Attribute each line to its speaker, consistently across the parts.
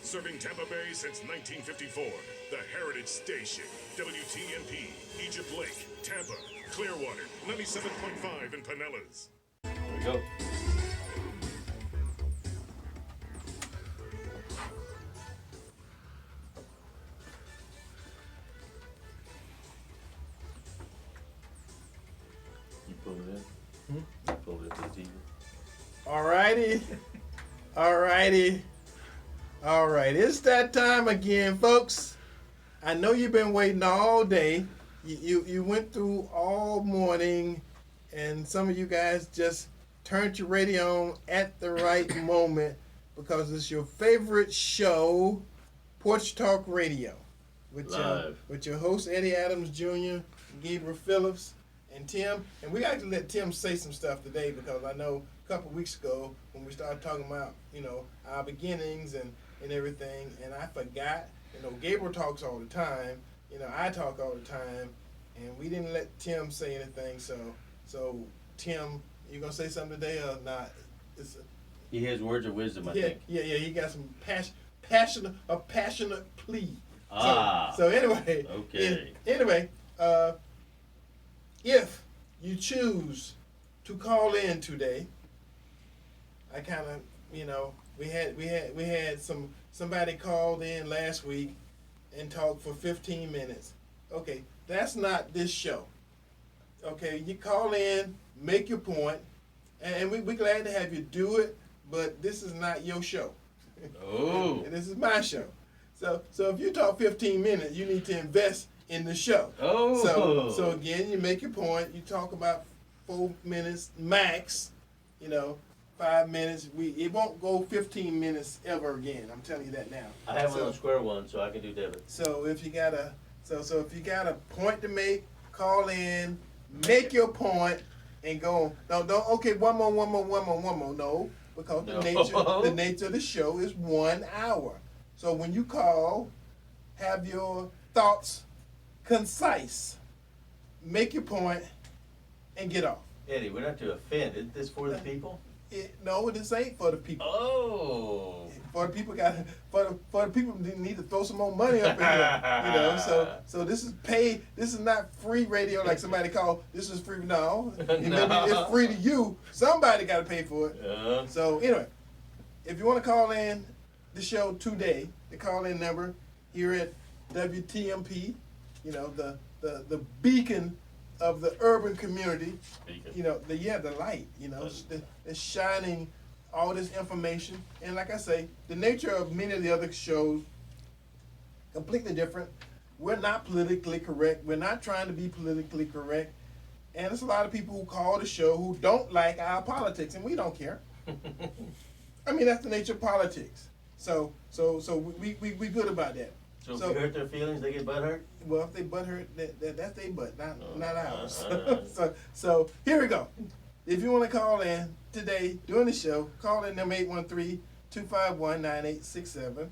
Speaker 1: Serving Tampa Bay since 1954. The Heritage Station. WTMP, Egypt Lake, Tampa, Clearwater, 97.5 in Pinellas.
Speaker 2: There we go. You pull it in? You pull it to the TV?
Speaker 3: Alrighty. All right, it's that time again, folks. I know you've been waiting all day. You went through all morning, and some of you guys just turned your radio on at the right moment because it's your favorite show, Porch Talk Radio, with your host Eddie Adams Jr., Gabriel Phillips, and Tim. And we got to let Tim say some stuff today because I know a couple weeks ago when we started talking about our beginnings and everything, and I forgot. Gabriel talks all the time. I talk all the time, and we didn't let Tim say anything. So Tim, you gonna say something today or not?
Speaker 2: He has words of wisdom, I think.
Speaker 3: Yeah. He got some passionate plea.
Speaker 2: Ah.
Speaker 3: So anyway.
Speaker 2: Okay.
Speaker 3: Anyway, if you choose to call in today, I kind of we had somebody called in last week and talked for 15 minutes. Okay, that's not this show. Okay, you call in, make your point, and we're glad to have you do it, but this is not your show.
Speaker 2: Oh.
Speaker 3: This is my show. So if you talk 15 minutes, you need to invest in the show.
Speaker 2: Oh.
Speaker 3: So again, you make your point, you talk about 4 minutes max, 5 minutes. It won't go 15 minutes ever again. I'm telling you that now.
Speaker 2: I have one on square one, so I can do debit.
Speaker 3: So if you got a point to make, call in, make your point, and go. No, don't. Okay, one more. No, because the nature of the show is 1 hour. So when you call, have your thoughts concise, make your point, and get off.
Speaker 2: Eddie, we're not to offend. Isn't this for the people?
Speaker 3: No, this ain't for the people.
Speaker 2: Oh.
Speaker 3: For the people for the people need to throw some more money up in here. So this is paid. This is not free radio like somebody called. This is free. No. Maybe it's free to you. Somebody got to pay for it. So anyway, if you want to call in the show today, the call-in number here at WTMP, the beacon of the urban community, the light, it's shining all this information. And like I say, the nature of many of the other shows, completely different. We're not politically correct. We're not trying to be politically correct. And there's a lot of people who call the show who don't like our politics, and we don't care. I mean, that's the nature of politics. So we good about that.
Speaker 2: So if you hurt their feelings, they get butthurt?
Speaker 3: Well, if they butthurt, that's their butt, not ours. So here we go. If you want to call in today during the show, call in number 813-251-9867,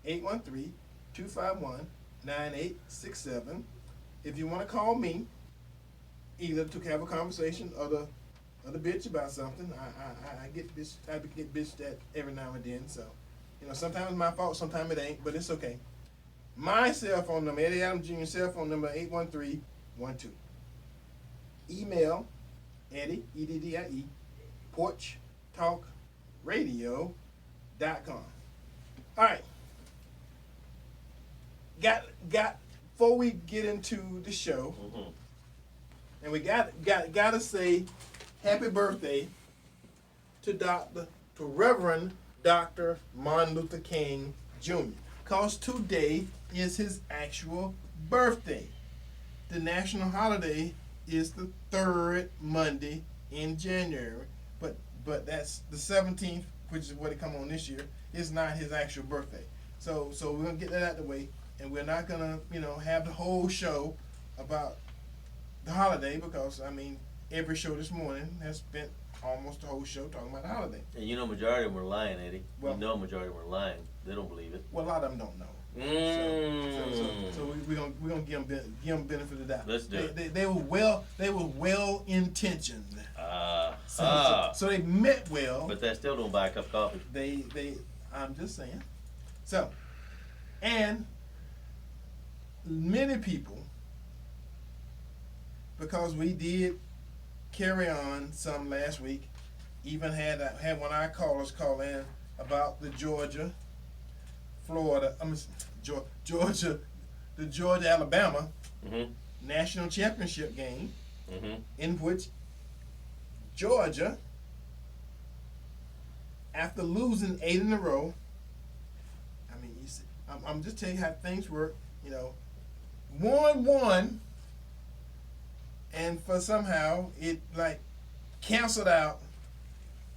Speaker 3: 813-251-9867. If you want to call me, either to have a conversation or to bitch about something, I get bitched at every now and then. So, sometimes it's my fault, sometimes it ain't, but it's okay. My cell phone number, Eddie Adams Jr. cell phone number, 813-12. Email, Eddie, E-D-D-I-E, porchtalkradio.com. All right. Before we get into the show, and we gotta say happy birthday to Reverend Dr. Martin Luther King Jr. Because today is his actual birthday. The national holiday is the third Monday in January, but that's the 17th, which is what it come on this year, is not his actual birthday. So we're gonna get that out of the way, and we're not gonna have the whole show about the holiday because every show this morning has spent almost the whole show talking about the holiday.
Speaker 2: And majority of them were lying, Eddie.
Speaker 3: Well,
Speaker 2: majority of them were lying. They don't believe it.
Speaker 3: Well, a lot of them don't know. So we're gonna give them benefit of the doubt.
Speaker 2: Let's do it.
Speaker 3: They were well intentioned. So they meant well.
Speaker 2: But they still don't buy a cup of coffee.
Speaker 3: I'm just saying. So, and many people, because we did carry on some last week, even had one of our callers call in about the Georgia, Alabama national championship game, in which Georgia, after losing 8 in a row, I mean, you see, I'm just telling you how things work. You know, won, and for somehow it like canceled out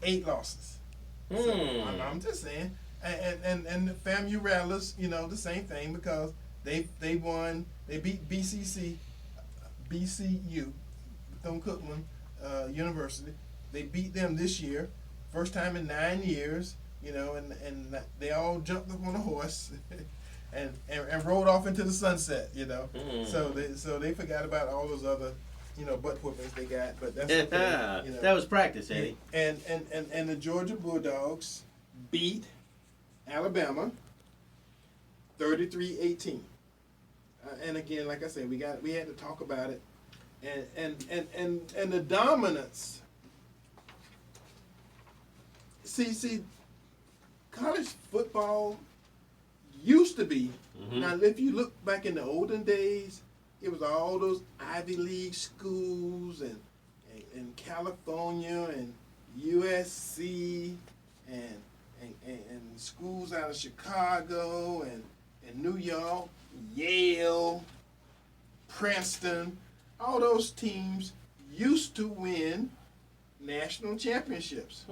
Speaker 3: 8 losses. So I'm just saying, and the FAMU Rattlers, you know, the same thing, because they won. They beat BCU, Bethune-Cookman University. They beat them this year, first time in 9 years. You know, and they all jumped up on a horse and rode off into the sunset. You know, so they forgot about all those other, you know, butt whoopings they got. But that's okay, you know.
Speaker 4: That was practice, Eddie.
Speaker 3: And the Georgia Bulldogs beat Alabama 33-18. And again, like I said, we had to talk about it, and the dominance. See, college football used to be. Now, if you look back in the olden days, it was all those Ivy League schools and California and USC and schools out of Chicago and New York, Yale, Princeton. All those teams used to win national championships.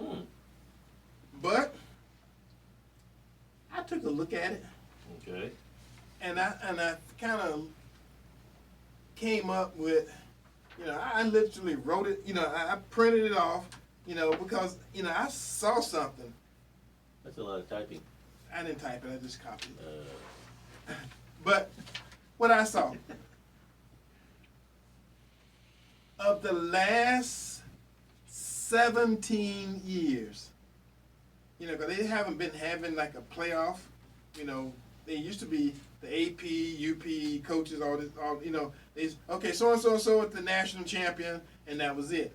Speaker 3: But I took a look at it.
Speaker 2: Okay.
Speaker 3: And I kind of came up with, you know, I literally wrote it, you know, I printed it off, you know, because, you know, I saw something.
Speaker 2: That's a lot of typing.
Speaker 3: I didn't type it, I just copied it. But what I saw, of the last 17 years, you know, because they haven't been having like a playoff, you know, they used to be the AP, UP coaches, all this, all, you know, okay, so and so is the national champion, and that was it.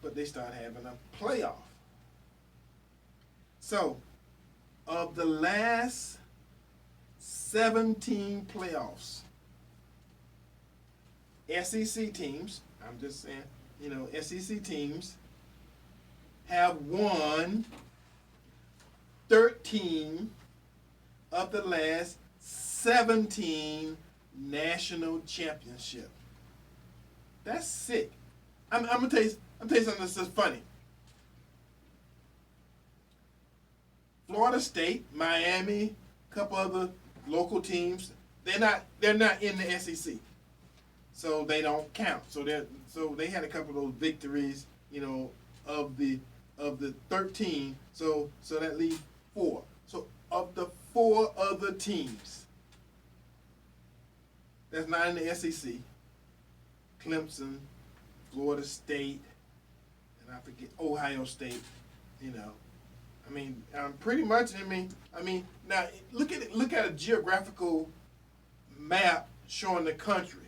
Speaker 3: But they started having a playoff. So, of the last 17 playoffs, SEC teams, I'm just saying, you know, SEC teams have won 13 of the last 17 national championship. That's sick. I'm gonna tell you something that's just funny. Florida State, Miami, a couple other local teams, they're not in the SEC, so they don't count. So they had a couple of those victories, you know, of the 13. So that leaves 4. So of the 4 other teams that's not in the SEC, Clemson, Florida State, and I forget Ohio State, you know. I mean, pretty much. I mean, now look at a geographical map showing the country.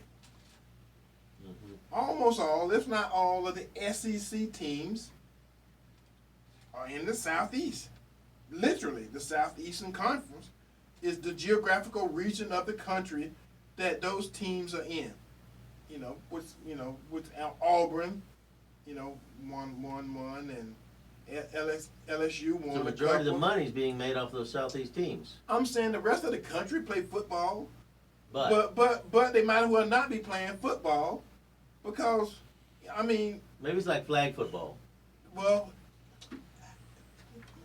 Speaker 3: Almost all, if not all, of the SEC teams are in the Southeast. Literally, the Southeastern Conference is the geographical region of the country that those teams are in. You know, with Auburn, you know, won, and LSU won.
Speaker 4: The majority of the money is being made off those Southeast teams.
Speaker 3: I'm saying the rest of the country play football,
Speaker 4: But
Speaker 3: they might as well not be playing football, because, I mean,
Speaker 4: maybe it's like flag football.
Speaker 3: well,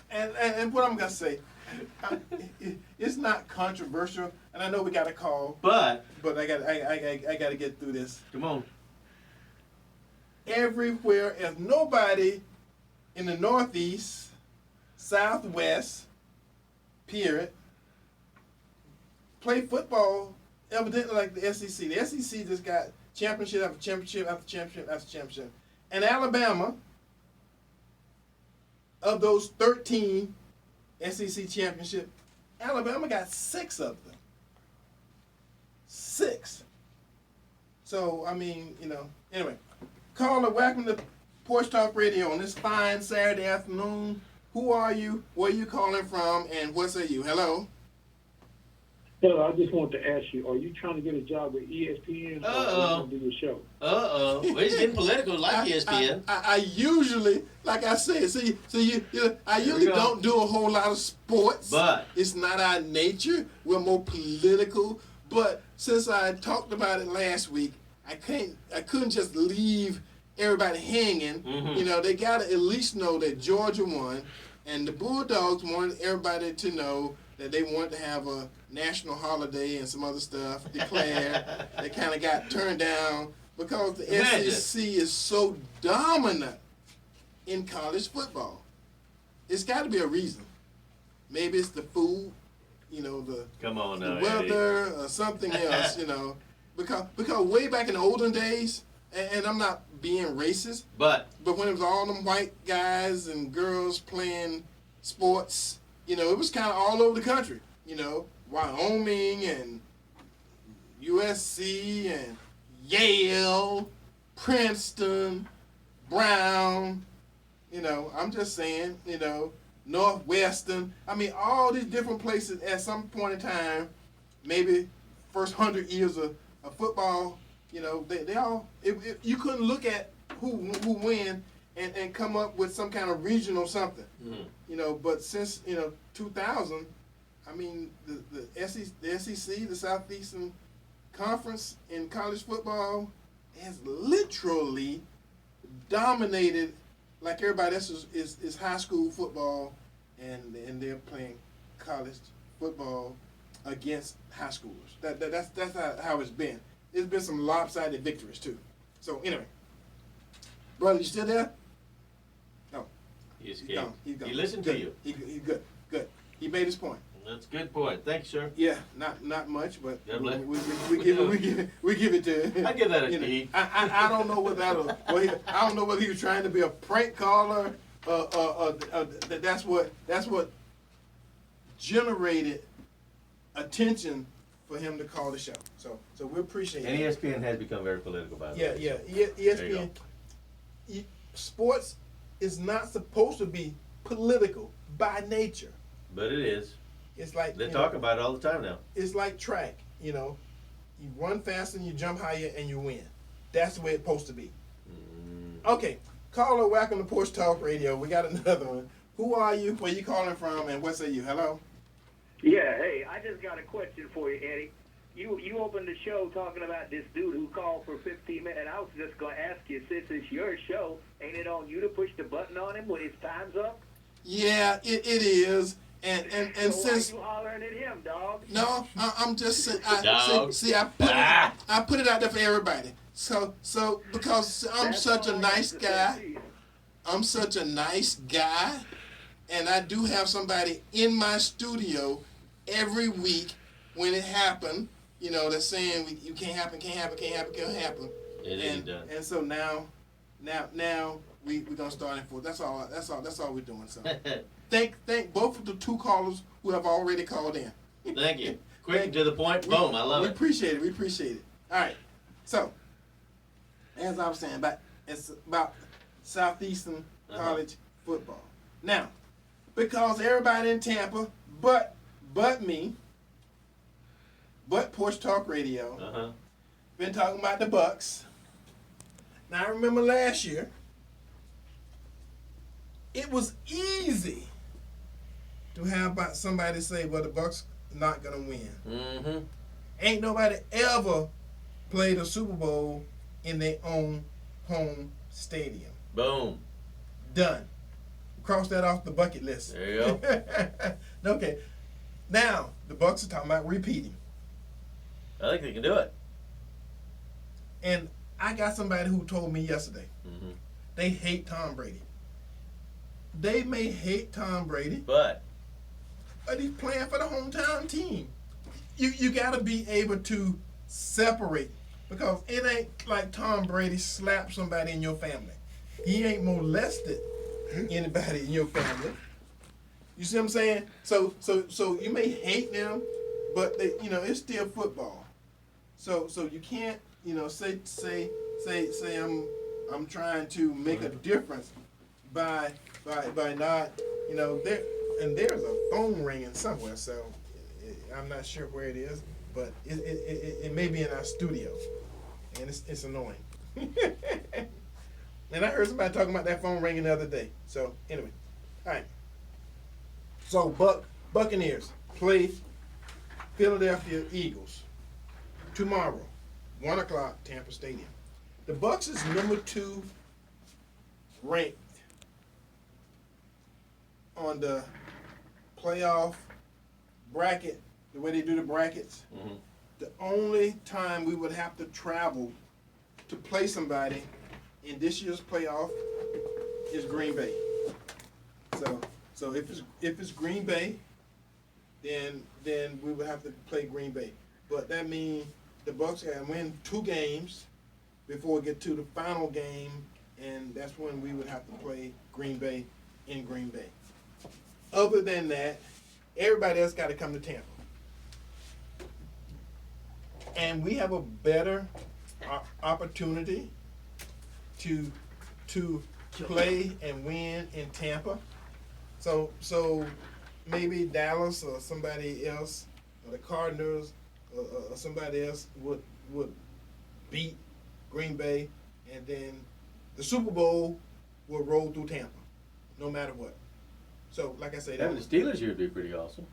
Speaker 3: and what I'm gonna say, it's not controversial, and I know we got a call,
Speaker 4: But
Speaker 3: I got to get through this.
Speaker 4: come on.
Speaker 3: Everywhere, if nobody in the Northeast, Southwest, period, play football, evidently like the SEC. The SEC just got championship after championship after championship after championship. And Alabama, of those 13 SEC championship, Alabama got 6 of them. 6. So, I mean, anyway. Caller, welcome to Porch Talk Radio on this fine Saturday afternoon. Who are you? Where are you calling from? And what say you? Hello?
Speaker 5: Hello, I just wanted to ask you, are you trying to get a job with ESPN or are you going to do your show?
Speaker 4: Well, he's getting political like ESPN.
Speaker 3: I usually, like I said, I usually don't do a whole lot of sports.
Speaker 4: But
Speaker 3: it's not our nature. We're more political. But since I talked about it last week, I couldn't just leave everybody hanging.
Speaker 4: Mm-hmm.
Speaker 3: They got to at least know that Georgia won, and the Bulldogs wanted everybody to know that they wanted to have a national holiday and some other stuff declared. They kind of got turned down because the SEC is so dominant in college football. It's got to be a reason. Maybe it's the food,
Speaker 4: come on now,
Speaker 3: the weather, or something else, Because way back in the olden days, and I'm not being racist,
Speaker 4: but
Speaker 3: when it was all them white guys and girls playing sports, it was kind of all over the country. Wyoming and USC and Yale, Princeton, Brown. I'm just saying, Northwestern. I mean, all these different places at some point in time, maybe first 100 years of football, they all, you couldn't look at who win and come up with some kind of regional something.
Speaker 4: Mm-hmm.
Speaker 3: But since 2000, I mean the SEC, the Southeastern Conference in college football, has literally dominated. Like everybody else is high school football, and they're playing college football against high schoolers. That's how it's been. There's been some lopsided victories too. So anyway, brother, you still there? No.
Speaker 4: He's
Speaker 3: gone.
Speaker 4: He listened to you.
Speaker 3: He's good. He made his point.
Speaker 4: That's a good point. Thanks, sir.
Speaker 3: Yeah, not much, but
Speaker 4: God bless.
Speaker 3: we give it to him.
Speaker 4: I give that a D.
Speaker 3: I don't know what I don't know whether he was trying to be a prank caller. That's what generated attention for him to call the show. So we appreciate it.
Speaker 4: And ESPN has become very political, by the way.
Speaker 3: Yeah. ESPN. Sports is not supposed to be political by nature.
Speaker 4: But it is.
Speaker 3: It's like
Speaker 4: they talk about it all the time now.
Speaker 3: It's like track. You run faster and you jump higher and you win. That's the way it's supposed to be. Okay, caller, welcome to Porch Talk Radio. We got another one. Who are you? Where you calling from? And what say you? Hello.
Speaker 6: Yeah, hey, I just got a question for you, Eddie. You opened the show talking about this dude who called for 15 minutes, and I was just going to ask you, since it's your show, ain't it on you to push the button on him when his time's up?
Speaker 3: Yeah, it is. And
Speaker 6: so
Speaker 3: since
Speaker 6: why you hollering at him, dog?
Speaker 3: No, I'm just saying.
Speaker 4: Dog.
Speaker 3: I put it out there for everybody. So because I'm such a nice guy. I'm such a nice guy, and I do have somebody in my studio every week when it happened. They're saying you can't happen.
Speaker 4: It ain't done.
Speaker 3: And so now we gonna start in for. That's all we're doing. So. Thank both of the two callers who have already called in.
Speaker 4: Thank you. Quick and to the point. Boom. I love
Speaker 3: it. We appreciate it. All right. So, as I was saying, it's about Southeastern college football. Now, because everybody in Tampa, but me, but Porch Talk Radio, been talking about the Bucs. Now, I remember last year, it was easy to have somebody say, well, the Bucs not going to win.
Speaker 4: Mm-hmm.
Speaker 3: Ain't nobody ever played a Super Bowl in their own home stadium.
Speaker 4: Boom.
Speaker 3: Done. Cross that off the bucket list.
Speaker 4: There you go.
Speaker 3: Okay. Now, the Bucs are talking about repeating.
Speaker 4: I think they can do it.
Speaker 3: And I got somebody who told me yesterday, they hate Tom Brady. They may hate Tom Brady,
Speaker 4: but
Speaker 3: he's playing for the hometown team. You got to be able to separate, because it ain't like Tom Brady slapped somebody in your family. He ain't molested anybody in your family. You see what I'm saying? So you may hate them, but they, it's still football. So you can't, say I'm trying to make a difference by not, there, and there's a phone ringing somewhere. So I'm not sure where it is, but it may be in our studio, and it's annoying. And I heard somebody talking about that phone ringing the other day. So anyway, all right. So Buccaneers play Philadelphia Eagles tomorrow, 1 o'clock, Tampa Stadium. The Bucs is number 2 ranked on the playoff bracket, the way they do the brackets.
Speaker 4: Mm-hmm. The
Speaker 3: only time we would have to travel to play somebody in this year's playoff is Green Bay. So if it's Green Bay, then we would have to play Green Bay. But that means the Bucs got to win 2 games before we get to the final game, and that's when we would have to play Green Bay in Green Bay. Other than that, everybody else got to come to Tampa. And we have a better opportunity to play and win in Tampa. So maybe Dallas or somebody else, or the Cardinals or somebody else would beat Green Bay, and then the Super Bowl will roll through Tampa, no matter what. So, like I said,
Speaker 4: The Steelers here would be pretty awesome.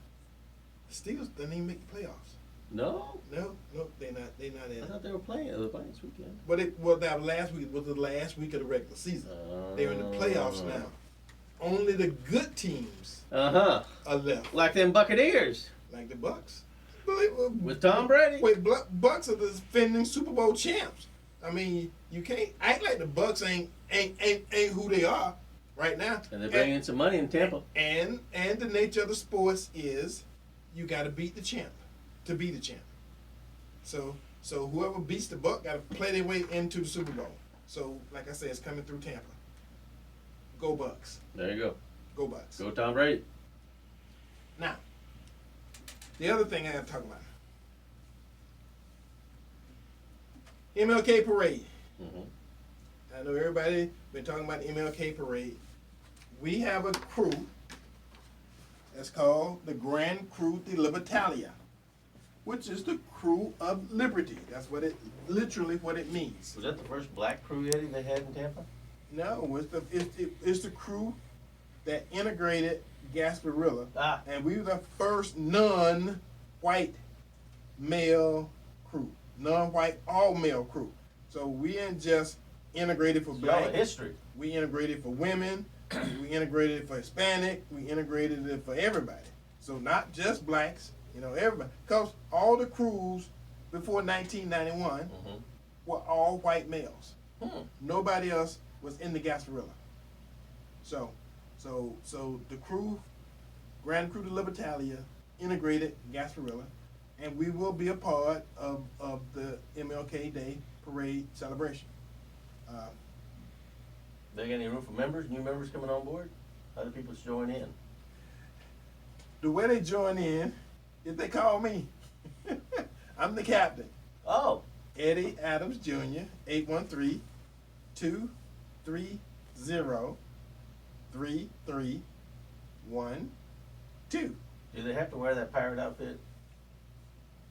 Speaker 3: the Steelers didn't even make the playoffs.
Speaker 4: No?
Speaker 3: No, they're not in
Speaker 4: I
Speaker 3: it.
Speaker 4: thought they were playing this weekend.
Speaker 3: But that last week was the last week of the regular season. They're in the playoffs now. Only the good teams are left.
Speaker 4: Like them Buccaneers.
Speaker 3: Like the Bucs.
Speaker 4: With Tom Brady.
Speaker 3: Wait, Bucs are the defending Super Bowl champs. I mean, you can't act like the Bucs ain't who they are right now.
Speaker 4: And they're bringing in some money in Tampa.
Speaker 3: And the nature of the sports is you got to beat the champ to be the champ. So whoever beats the Bucs got to play their way into the Super Bowl. So like I said, it's coming through Tampa. Go Bucs.
Speaker 4: There you go.
Speaker 3: Go Bucs.
Speaker 4: Go Tom Brady.
Speaker 3: Now, the other thing I got to talk about. MLK Parade.
Speaker 4: Mm-hmm.
Speaker 3: I know everybody been talking about the MLK Parade. We have a crew that's called the Grand Crew de Libertalia, which is the crew of liberty. That's literally what it means.
Speaker 4: Was that the first black crew, Eddie, they had in Tampa?
Speaker 3: No, it's the crew that integrated Gasparilla, and we were the first non-white male crew, non-white all-male crew. So we ain't just integrated for black.
Speaker 4: History.
Speaker 3: We integrated for women. We integrated it for Hispanic. We integrated it for everybody. So not just blacks, everybody. Because all the crews before 1991 were all white males. Nobody else was in the Gasparilla. So the crew, Grand Crew de Libertalia, integrated Gasparilla, and we will be a part of the MLK Day Parade celebration.
Speaker 4: They got any room for members, new members coming on board? Other people join in?
Speaker 3: The way they join in is they call me. I'm the captain.
Speaker 4: Oh.
Speaker 3: Eddie Adams Jr., 813-230-3312.
Speaker 4: Do they have to wear that pirate outfit?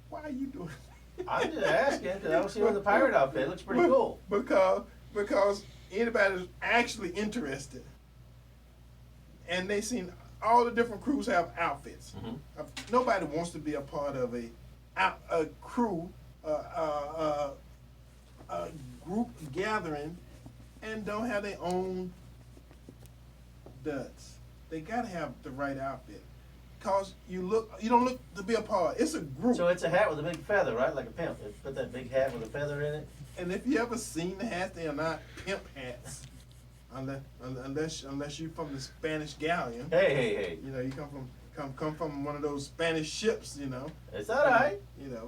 Speaker 3: Why are you doing that?
Speaker 4: I'm just asking because I don't see you in the pirate outfit. It looks pretty cool.
Speaker 3: Because anybody who's actually interested, and they seen all the different crews have outfits. Nobody wants to be a part of a crew, a group gathering, and don't have their own duds. They gotta have the right outfit. Cause you don't look to be a part. It's a group.
Speaker 4: So it's a hat with a big feather, right? Like a pimp. They put that big hat with a feather in it.
Speaker 3: And if you ever seen the hats, they are not pimp hats, unless you're from the Spanish galleon.
Speaker 4: Hey.
Speaker 3: You come from one of those Spanish ships.
Speaker 4: It's all right.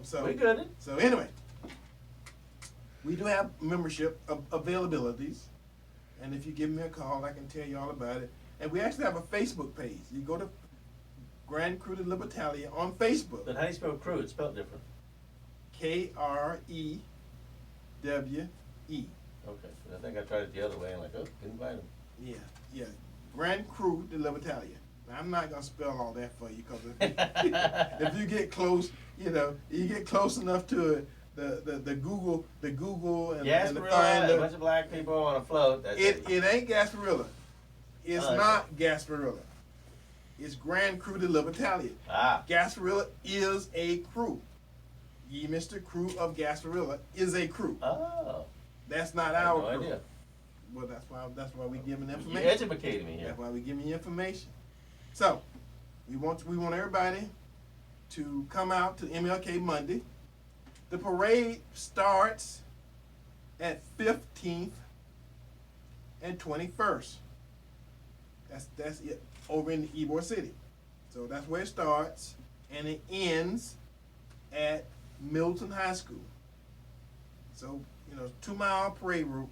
Speaker 3: So
Speaker 4: we good.
Speaker 3: So anyway, we do have membership availabilities, and if you give me a call, I can tell you all about it. And we actually have a Facebook page. You go to Grand Crew de Libertalia on Facebook.
Speaker 4: But how do you spell crew? It's spelled different.
Speaker 3: Krewe.
Speaker 4: Okay. I think I tried it the other way and couldn't find them.
Speaker 3: Yeah. Grand Crew de Libertalia. Now, I'm not gonna spell all that for you because if you get close, you get close enough to it, the Google and the
Speaker 4: Gasparilla, a bunch of black people on a float. That's
Speaker 3: it ain't Gasparilla. It's not Gasparilla. It's Grand Crew de Libertalia. Gasparilla is a crew. Ye Mr. Crew of Gasparilla is a crew.
Speaker 4: Oh.
Speaker 3: That's not
Speaker 4: I had
Speaker 3: our
Speaker 4: no
Speaker 3: crew.
Speaker 4: idea.
Speaker 3: Well, that's why we giving information.
Speaker 4: You educated me here.
Speaker 3: That's why we giving you information. So, we want everybody to come out to MLK Monday. The parade starts at 15th and 21st. That's it over in Ybor City. So that's where it starts, and it ends at Milton High School. So 2-mile parade route.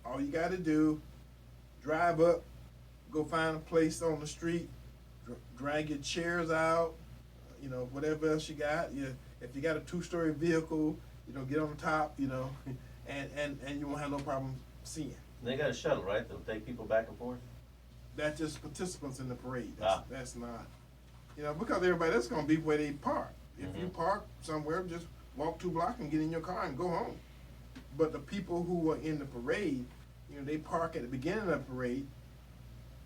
Speaker 3: All you got to do, drive up, go find a place on the street, drag your chairs out, whatever else you got. If you got a 2-story vehicle, get on the top, and you won't have no problem seeing.
Speaker 4: They got a shuttle, right? That'll take people back and forth?
Speaker 3: That's just participants in the parade. That's not, because everybody else is going to be where they park. If you park somewhere, just walk 2 blocks and get in your car and go home. But the people who are in the parade, they park at the beginning of the parade,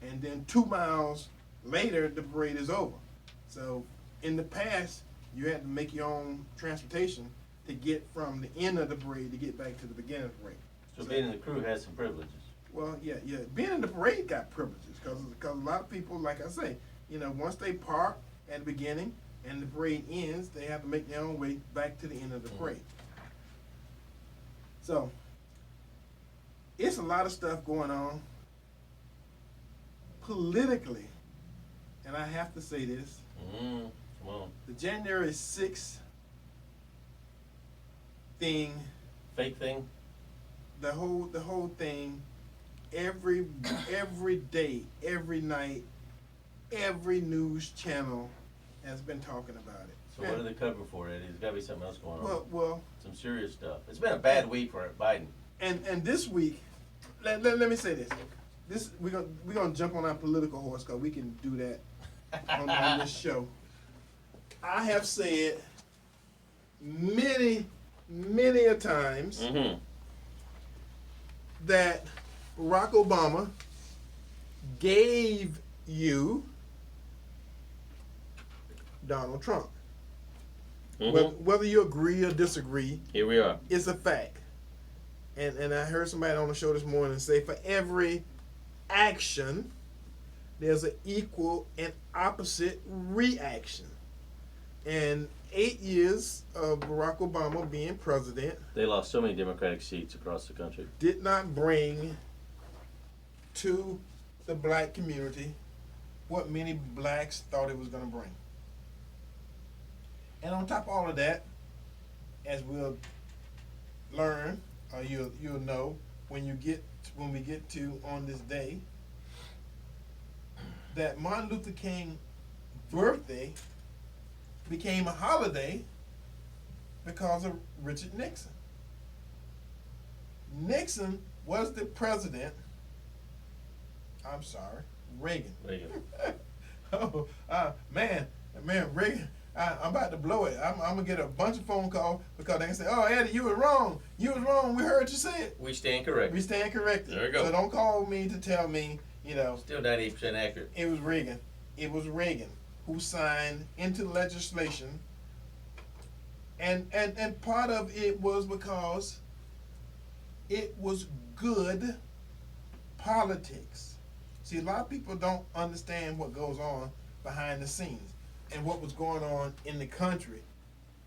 Speaker 3: and then 2 miles later, the parade is over. So in the past, you had to make your own transportation to get from the end of the parade to get back to the beginning of the parade.
Speaker 4: So being in the crew has some privileges.
Speaker 3: Well, yeah. Being in the parade got privileges because a lot of people, like I say, once they park at the beginning and the parade ends, they have to make their own way back to the end of the parade. So, it's a lot of stuff going on politically, and I have to say this.
Speaker 4: Come on.
Speaker 3: The January 6th thing,
Speaker 4: Fake thing?
Speaker 3: the whole thing, every day, every night, every news channel has been talking about it.
Speaker 4: So what are they covering for, Eddie? There's got to be something else going on.
Speaker 3: Well,
Speaker 4: some serious stuff. It's been a bad week for Biden.
Speaker 3: and this week, let me say this. We're gonna jump on our political horse because we can do that on this show. I have said many a times that Barack Obama gave you Donald Trump. Whether you agree or disagree,
Speaker 4: here we are.
Speaker 3: It's a fact. And I heard somebody on the show this morning say for every action, there's an equal and opposite reaction. And 8 years of Barack Obama being president,
Speaker 4: they lost so many Democratic seats across the country,
Speaker 3: did not bring to the black community what many blacks thought it was going to bring. And on top of all of that, as we'll learn, or you'll know when we get to on this day, that Martin Luther King's birthday became a holiday because of Richard Nixon. Nixon was the president. I'm sorry, Reagan. Oh, man, Reagan. I'm about to blow it. I'm gonna get a bunch of phone calls because they can say, "Oh, Eddie, you were wrong. You was wrong. We heard you say it."
Speaker 4: We stand corrected.
Speaker 3: We stand corrected.
Speaker 4: There we go.
Speaker 3: So don't call me to tell me,
Speaker 4: Still 98% accurate.
Speaker 3: It was Reagan. It was Reagan who signed into legislation, and part of it was because it was good politics. See, a lot of people don't understand what goes on behind the scenes and what was going on in the country.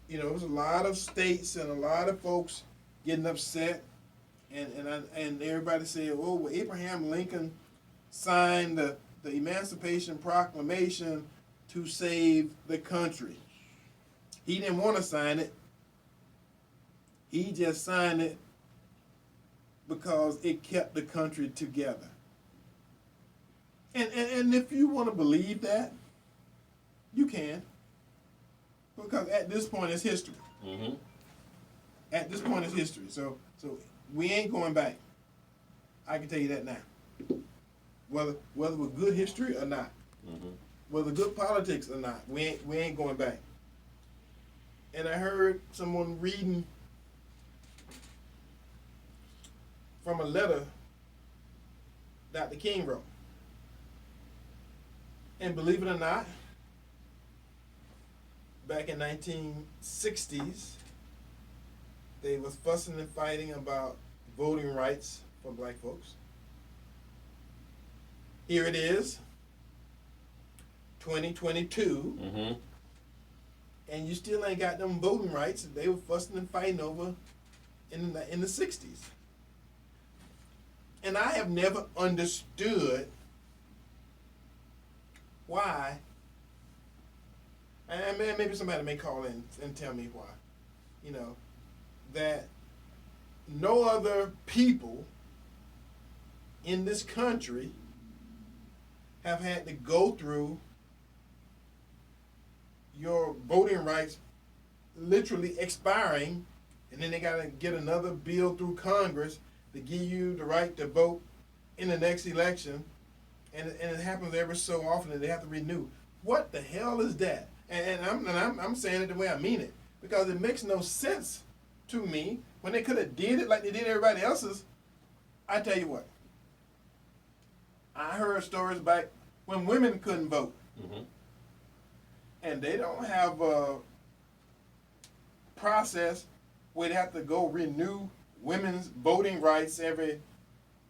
Speaker 3: There was a lot of states and a lot of folks getting upset, and everybody said, "Oh, well, Abraham Lincoln signed the Emancipation Proclamation to save the country. He didn't want to sign it. He just signed it because it kept the country together." And if you want to believe that, You can. Because at this point it's history.
Speaker 4: Mm-hmm.
Speaker 3: At this point it's history. So we ain't going back. I can tell you that now. Whether with good history or not, whether good politics or not, we ain't going back. And I heard someone reading from a letter Dr. King wrote. And believe it or not, back in 1960s, they was fussing and fighting about voting rights for black folks. Here it is, 2022, and you still ain't got them voting rights that they were fussing and fighting over in the 60s. And I have never understood why, and maybe somebody may call in and tell me why, you know, that no other people in this country have had to go through your voting rights literally expiring, and then they got to get another bill through Congress to give you the right to vote in the next election, and it happens every so often that they have to renew. What the hell is that? And I'm saying it the way I mean it, because it makes no sense to me when they could have did it like they did everybody else's. I tell you what, I heard stories back when women couldn't vote, and they don't have a process where they have to go renew women's voting rights every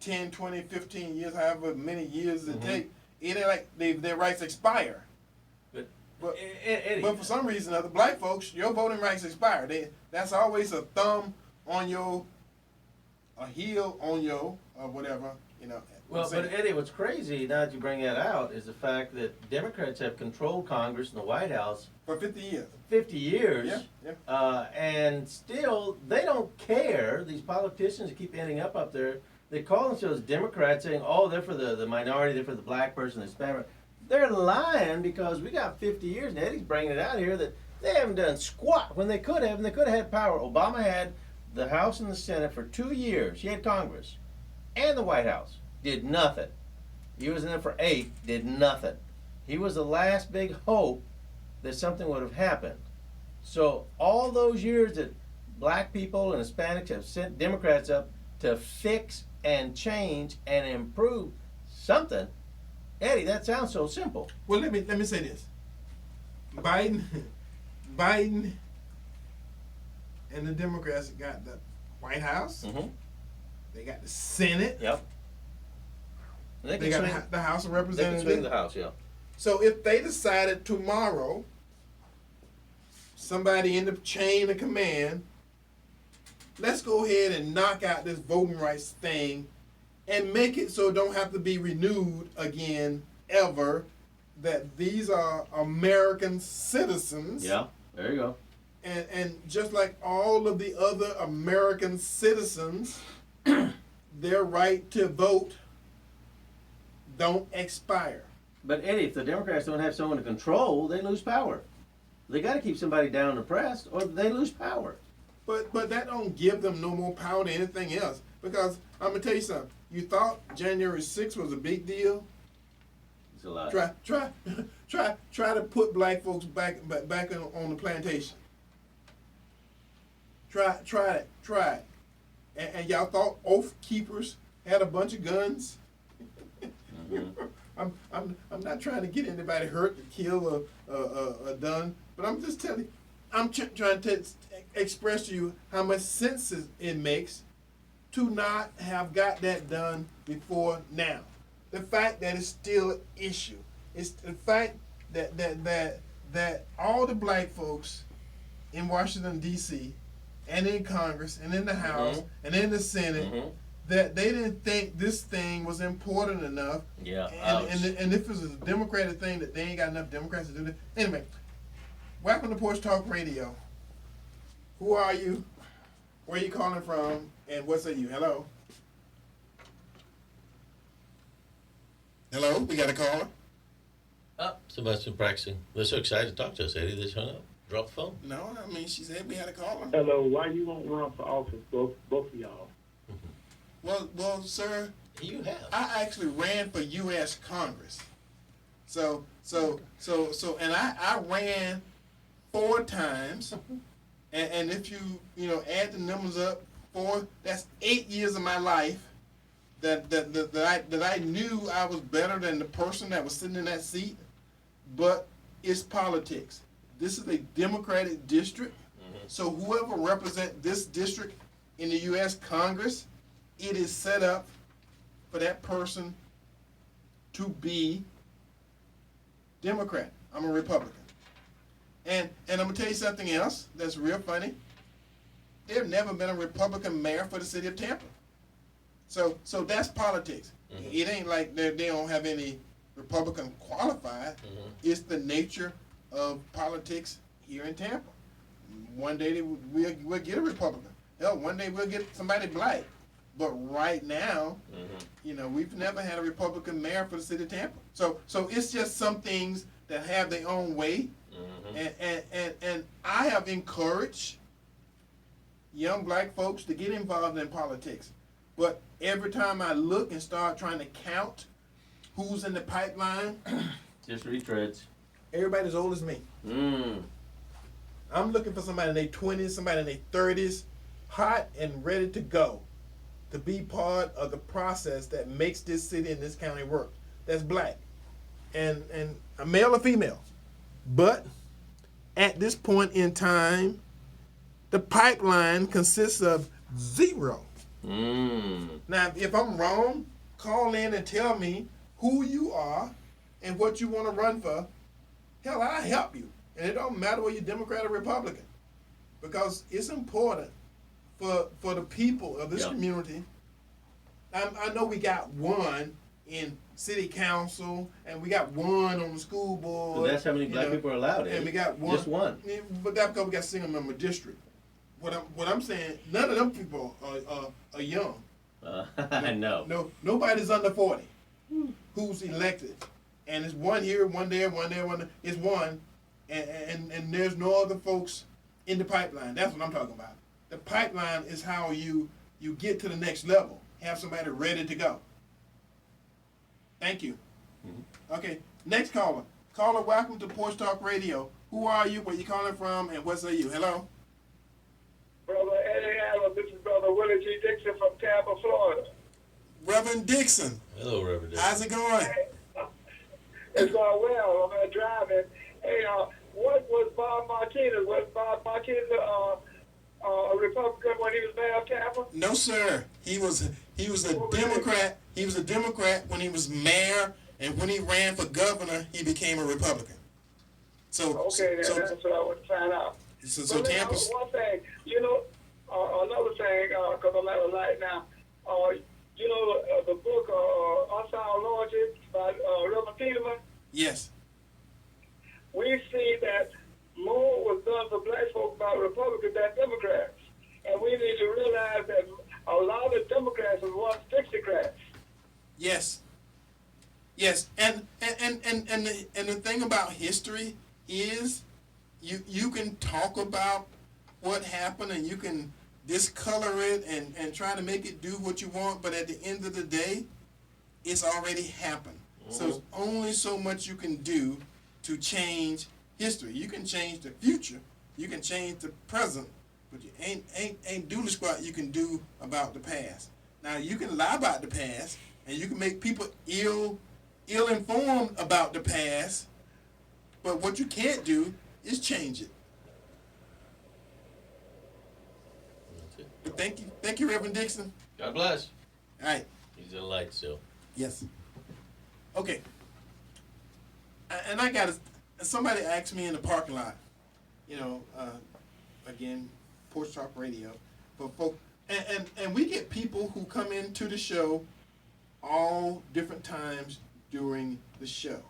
Speaker 3: 10, 20, 15 years, however many years it take. It ain't like their rights expire. But for some reason, other black folks, your voting rights expire. That's always a thumb on your, a heel on your, or whatever, you know.
Speaker 4: Well, but Eddie, what's crazy, now that you bring that out, is the fact that Democrats have controlled Congress and the White House
Speaker 3: for 50 years.
Speaker 4: 50 years.
Speaker 3: Yeah.
Speaker 4: And still, they don't care. These politicians that keep ending up there, they call themselves Democrats, saying, oh, they're for the minority, they're for the black person, the Hispanic. They're lying, because we got 50 years, and Eddie's bringing it out here, that they haven't done squat when they could have, and they could have had power. Obama had the House and the Senate for 2 years. He had Congress and the White House. Did nothing. He was in there for 8, did nothing. He was the last big hope that something would have happened. So all those years that black people and Hispanics have sent Democrats up to fix and change and improve something, Eddie, that sounds so simple.
Speaker 3: Well, let me say this. Biden and the Democrats got the White House. They got the Senate.
Speaker 4: Yep.
Speaker 3: They got the House of
Speaker 4: They
Speaker 3: Representatives.
Speaker 4: can swing the House, yeah.
Speaker 3: So if they decided tomorrow, somebody in the chain of command, let's go ahead and knock out this voting rights thing and make it so it don't have to be renewed again ever, that these are American citizens.
Speaker 4: Yeah, there you go.
Speaker 3: And just like all of the other American citizens, their right to vote don't expire.
Speaker 4: But Eddie, if the Democrats don't have someone to control, they lose power. They got to keep somebody down and oppressed, or they lose power.
Speaker 3: But that don't give them no more power than anything else. Because I'm gonna tell you something. You thought January 6th was a big deal.
Speaker 4: It's a lot.
Speaker 3: Try to put black folks back on the plantation. Try it. And y'all thought Oath Keepers had a bunch of guns. I'm not trying to get anybody hurt, kill, or done, but I'm just telling you, I'm trying to express to you how much sense it makes to not have got that done before now. The fact that it's still an issue. It's the fact that all the black folks in Washington, D.C., and in Congress, and in the House, and in the Senate, that they didn't think this thing was important enough.
Speaker 4: Yeah.
Speaker 3: And if it was a Democratic thing, that they ain't got enough Democrats to do that. Anyway, welcome to Porch Talk Radio. Who are you? Where are you calling from? And what say you? Hello? Hello? We got a caller?
Speaker 2: Oh, somebody's been practicing. They're so excited to talk to us, Eddie. They just hung up. Drop the phone.
Speaker 3: No, I mean, she said we had to call her.
Speaker 5: Hello, why you won't run for office, both of y'all?
Speaker 3: Well, sir,
Speaker 2: You have.
Speaker 3: I actually ran for U.S. Congress. So, and I ran 4 times, and if you add the numbers up, that's 8 years of my life that I knew I was better than the person that was sitting in that seat, but it's politics. This is a Democratic district, so whoever represents this district in the U.S. Congress, it is set up for that person to be Democrat. I'm a Republican. And I'm going to tell you something else that's real funny. There's never been a Republican mayor for the city of Tampa. So that's politics. It ain't like they don't have any Republican qualified. It's the nature of politics here in Tampa. One day we'll get a Republican. Hell, one day we'll get somebody black. But right now, we've never had a Republican mayor for the city of Tampa. So it's just some things that have their own way. And I have encouraged young black folks to get involved in politics. But every time I look and start trying to count who's in the pipeline,
Speaker 4: Just retreads.
Speaker 3: everybody as old as me. I'm looking for somebody in their 20s, somebody in their 30s, hot and ready to go, to be part of the process that makes this city and this county work. That's black. And a male or female. But at this point in time, the pipeline consists of 0. Now, if I'm wrong, call in and tell me who you are and what you want to run for. Hell, I'll help you. And it don't matter whether you're Democrat or Republican. Because it's important for the people of this community. I know we got one in city council, and we got one on the school board.
Speaker 4: So that's how many black people are allowed in.
Speaker 3: And we got one.
Speaker 4: Just one.
Speaker 3: But that's because we got a single member district. What I'm saying, none of them people are young.
Speaker 4: I know.
Speaker 3: No, nobody's under 40 who's elected. And it's one here, one there, one there, one there. It's one. And there's no other folks in the pipeline. That's what I'm talking about. The pipeline is how you get to the next level. Have somebody ready to go. Thank you. Okay, next caller. Caller, welcome to Porch Talk Radio. Who are you, where you calling from, and what say you? Hello?
Speaker 5: Brother Eddie Allen, this is Brother Willie G. Dixon from Tampa, Florida.
Speaker 3: Reverend Dixon.
Speaker 2: Hello, Reverend.
Speaker 3: How's it going?
Speaker 5: It's going well. I'm driving. Hey, what was Bob Martinez? Was Bob Martinez a Republican when he was mayor of Tampa?
Speaker 3: No, sir. He was a Democrat. He was a Democrat when he was mayor, and when he ran for governor, he became a Republican. So
Speaker 5: that's what I want to find out.
Speaker 3: So Tampa's.
Speaker 5: One thing, another thing, because I'm at a light now. The book Unsound Loyalty by Reverend Peterman.
Speaker 3: Yes.
Speaker 5: We see that more was done for black folks by Republicans than Democrats. And we need to realize that a lot of Democrats was once Dixiecrats.
Speaker 3: Yes. And the thing about history is you can talk about what happened and you can discolor it and try to make it do what you want, but at the end of the day, it's already happened. So there's only so much you can do to change history. You can change the future, you can change the present, but you ain't doodle squat you can do about the past. Now you can lie about the past and you can make people ill-informed about the past, but what you can't do is change it. But thank you, Reverend Dixon.
Speaker 2: God bless.
Speaker 3: All right.
Speaker 2: He's a light still.
Speaker 3: Yes. Okay. And I got somebody asked me in the parking lot, again, Porch Talk Radio, for folks, and we get people who come into the show all different times during the show.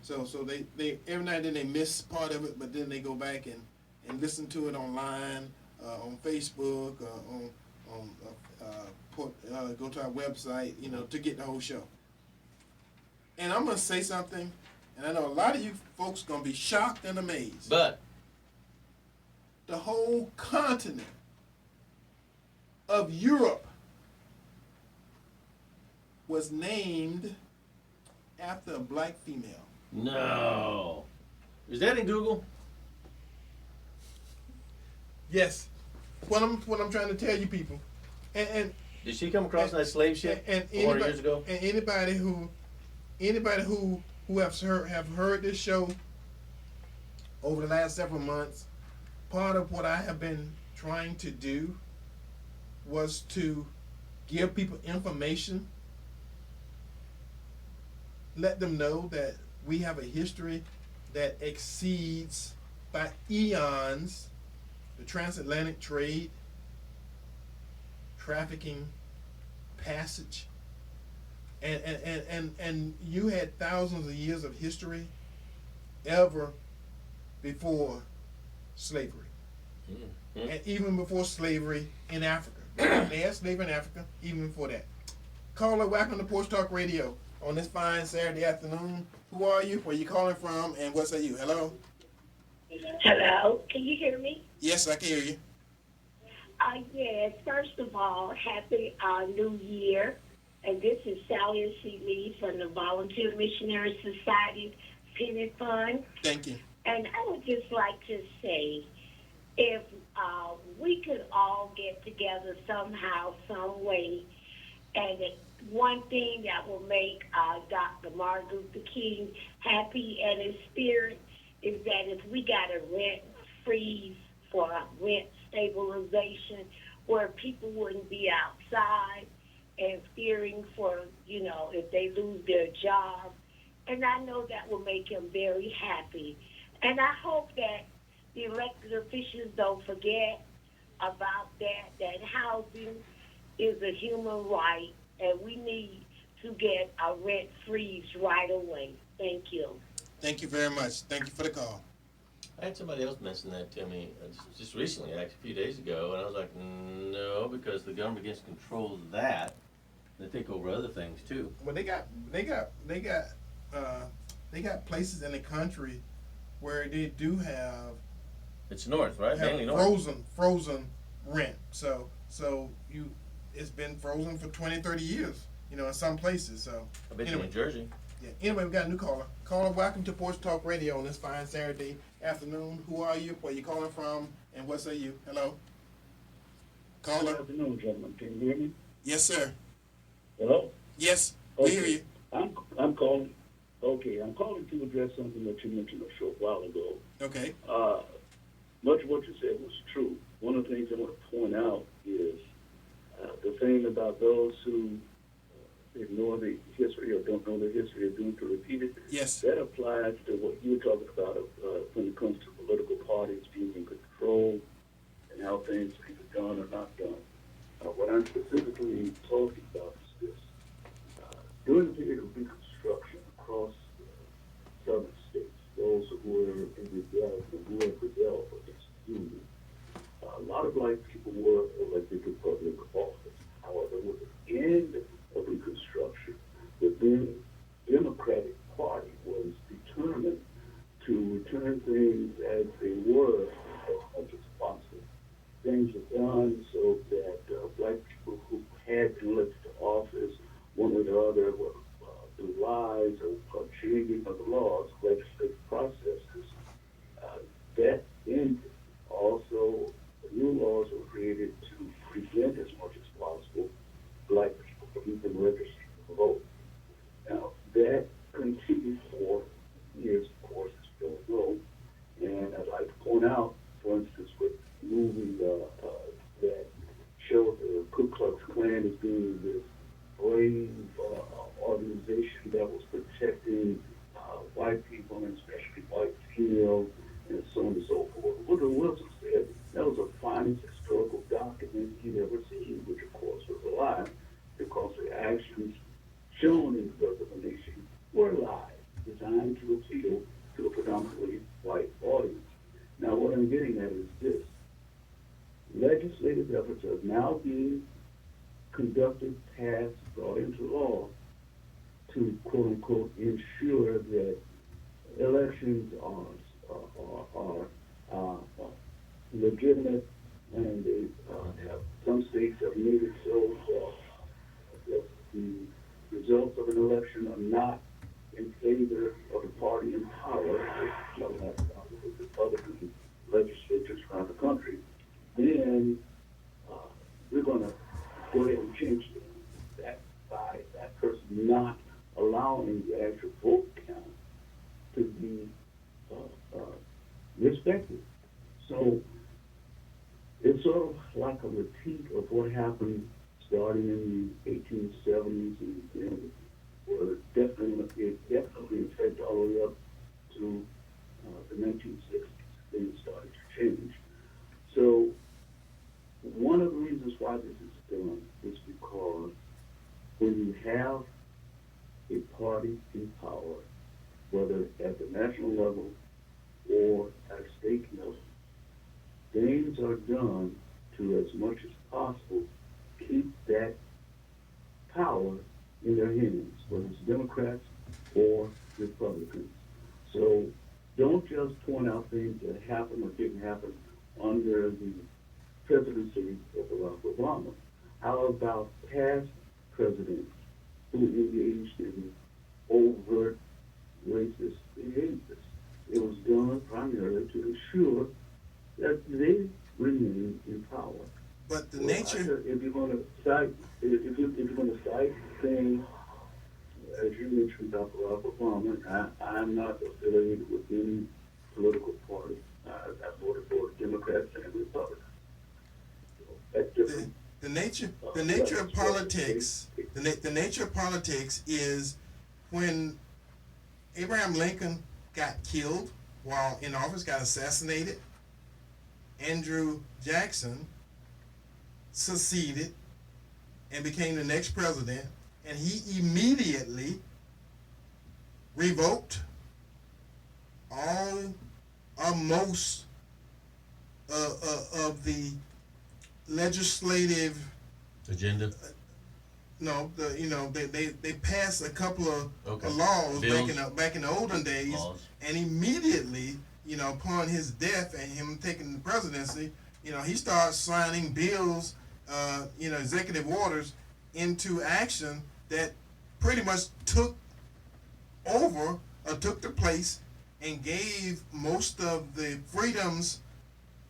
Speaker 3: So they every now and then they miss part of it, but then they go back and listen to it online, on Facebook, go to our website, to get the whole show. And I'm gonna say something and I know a lot of you folks gonna be shocked and amazed.
Speaker 4: But
Speaker 3: The whole continent of Europe was named after a black female.
Speaker 4: no. Is that in Google?
Speaker 3: Yes, what I'm trying to tell you people, and
Speaker 4: Did she come across that slave ship
Speaker 3: and
Speaker 4: 400 years ago?
Speaker 3: And anybody who have heard this show over the last several months, part of what I have been trying to do was to give people information, let them know that we have a history that exceeds by eons the transatlantic trade, trafficking, passage, and you had thousands of years of history ever before slavery, and even before slavery in Africa. They had slavery in Africa even before that. Caller, welcome to Porch Talk Radio on this fine Saturday afternoon. Who are you? Where you calling from? And what say you? Hello.
Speaker 7: Hello, can you hear me?
Speaker 3: Yes, I can hear you.
Speaker 7: Yes, first of all, happy New Year. And this is Sally and C. Lee from the Volunteer Missionary Society Penny Fund.
Speaker 3: Thank you.
Speaker 7: And I would just like to say, if we could all get together somehow, some way, and one thing that will make Dr. Martin Luther King happy and his spirit is that if we got a rent freeze for rent stabilization where people wouldn't be outside and fearing for, if they lose their job. And I know that will make him very happy. And I hope that the elected officials don't forget about that housing is a human right, and we need to get a rent freeze right away. Thank you.
Speaker 3: Thank you very much. Thank you for the call.
Speaker 4: I had somebody else mention that to me just recently, actually a few days ago, and I was like, no, because the government begins to control that. They take over other things too.
Speaker 3: Well, they got places in the country where they do have
Speaker 4: It's north, right? Mainly north.
Speaker 3: frozen rent. So it's been frozen for 20, 30 years, in some places. So
Speaker 4: I bet
Speaker 3: anyway,
Speaker 4: you in Jersey.
Speaker 3: Yeah. Anyway, we got a new caller. Caller, welcome to Porch Talk Radio on this fine Saturday afternoon. Who are you? Where you calling from? And what say you? Hello? Caller?
Speaker 8: Good afternoon, gentlemen. Can you hear me?
Speaker 3: Yes, sir.
Speaker 8: Hello?
Speaker 3: Yes, we hear you.
Speaker 8: I'm calling. Okay, I'm calling to address something that you mentioned a short while ago.
Speaker 3: Okay.
Speaker 8: Much of what you said was true. One of the things I want to point out is the thing about those who ignore the history or don't know the history are doomed to repeat it.
Speaker 3: Yes.
Speaker 8: That applies to what you were talking about when it comes to political parties being in control and how things are either done or not done. What I'm specifically talking about is this. During the period of Reconstruction across southern states, those who were in rebellion, who were rebelled against the Union, a lot of black people were elected to public office. However, with the end of Reconstruction, the then Democratic Party was determined to return things as they were as much as possible. Things were done so that black people who had been elected to office, one way or the other, were through lies or changing of the laws, legislative processes, that ended. Also, new laws were created to prevent as much as possible black people from even registering to vote. Now, that continued for years, of course, as we all know. And I'd like to point out, for instance, with moving that showed the Ku Klux Klan as being this brave organization that was protecting white people, and especially white females, and so on and so forth. Woodrow Wilson said that was the finest historical document he'd ever seen, which of course was a lie, because the actions shown in the birth of a nation were lies designed to appeal to a predominantly white audience. Now, what I'm getting at is this. Legislative efforts are now being conducted, passed, brought into law to, quote-unquote, ensure that elections are legitimate, and they some states have made it so that the results of an election are not in favor of the party in power, with Republican legislatures around the country, then we're going to go ahead and change that by that person not allowing the actual vote count to be respected. So it's sort of like a repeat of what happened starting in the 1870s and where it definitely affected all the way up to the 1960s. Things started to change. So one of the reasons why this is done is because when you have a party in power, whether at the national level or at state level, things are done to, as much as possible, keep that power in their hands, whether it's Democrats or Republicans. So don't just point out things that happened or didn't happen under the presidency of Barack Obama. How about past presidents who engaged in overt racist behaviors? It was done primarily to ensure that they remain in power.
Speaker 3: But the
Speaker 8: Well,
Speaker 3: nature.
Speaker 8: if you're going to cite, if you're going to cite things, as you mentioned about Barack Obama, I'm not affiliated with any political party. I voted for Democrats and Republicans. So that's different.
Speaker 3: The nature of politics. The nature of politics is when Abraham Lincoln got killed while in office, got assassinated. Andrew Jackson succeeded and became the next president, and he immediately revoked all or most of the legislative
Speaker 2: agenda.
Speaker 3: They passed a couple of laws
Speaker 2: Bills.
Speaker 3: back in the olden days, and immediately, upon his death and him taking the presidency, he started signing bills, executive orders into action that pretty much took the place and gave most of the freedoms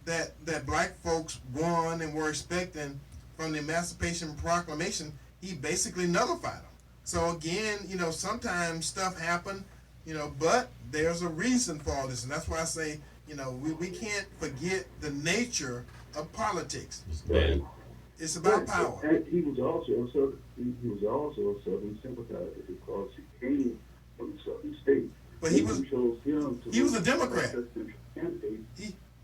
Speaker 3: that black folks won and were expecting from the Emancipation Proclamation. He basically nullified them. So again, sometimes stuff happen, but there's a reason for all this, and that's why I say, we can't forget the nature of politics.
Speaker 8: Right.
Speaker 3: It's about power.
Speaker 8: And he was also a Southern sympathizer because he came from the Southern states.
Speaker 3: But he was a Democrat.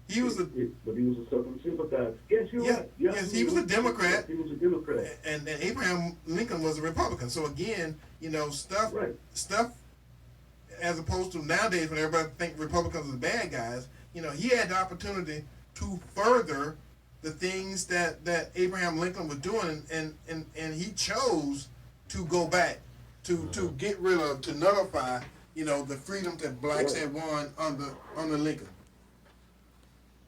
Speaker 3: He was
Speaker 8: But he was a Southern sympathizer. Yes, you're right.
Speaker 3: Yes, he was a Democrat.
Speaker 8: He was a Democrat.
Speaker 3: And Abraham Lincoln was a Republican. So again, stuff, as opposed to nowadays when everybody think Republicans are the bad guys, he had the opportunity to further the things that Abraham Lincoln was doing, and he chose to go back to get rid of, to nullify, the freedom that blacks had won under Lincoln.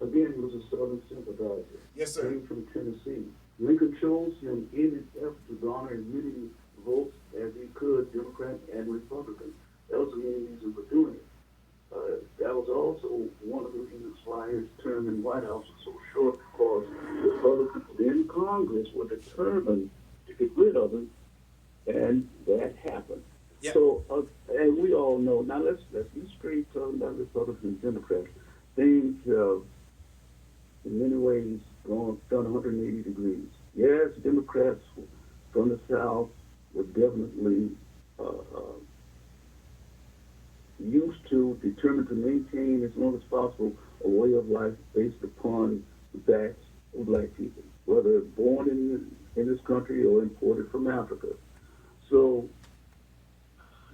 Speaker 8: Again, he was a Southern sympathizer.
Speaker 3: Yes, sir.
Speaker 8: Came from Tennessee. Lincoln chose him in his effort to garner as many votes as he could, Democrat and Republican. That was the main reason for doing it. That was also one of the reasons why his term in the White House was so short, because Republicans in Congress were determined to get rid of him, and that happened.
Speaker 3: Yep.
Speaker 8: So, and we all know, now let's be straight talking about Republicans and Democrats. Things have, in many ways, done 180 degrees. Yes, Democrats from the South were definitely used to, determined to maintain as long as possible a way of life based upon the backs of black people, whether born in this country or imported from Africa. So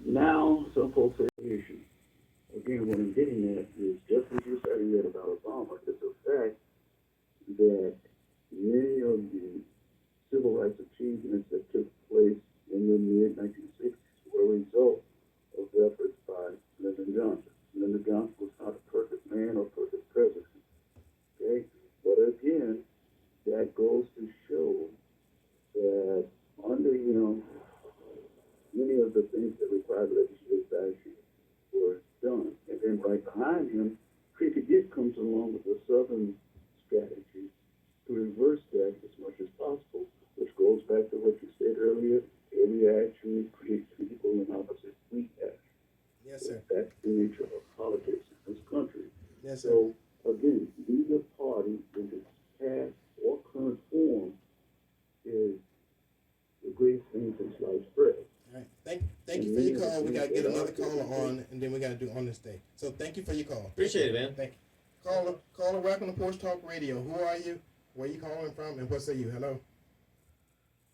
Speaker 8: now some folks say the issue. Again, what I'm getting at is just as you said about Obama, it's a fact that many of the civil rights achievements that took place in the mid-1960s were a result of efforts by Lyndon right behind him, cricket yet comes along with the Southern strategy to reverse that as much as possible, which goes back to what you said earlier. Every action creates an equal and opposite reaction.
Speaker 3: Yes, sir.
Speaker 8: That's the nature of politics in this country.
Speaker 3: Yes, sir.
Speaker 8: So, again, neither party in its past or current form is the greatest thing since sliced bread.
Speaker 3: All right. Thank you for your call. We got to get another caller on, and then we got to do on this day. So thank you for your call.
Speaker 4: Appreciate it, man.
Speaker 3: Thank you. Caller, welcome to Porch Talk Radio. Who are you? Where you calling from? And what say you? Hello.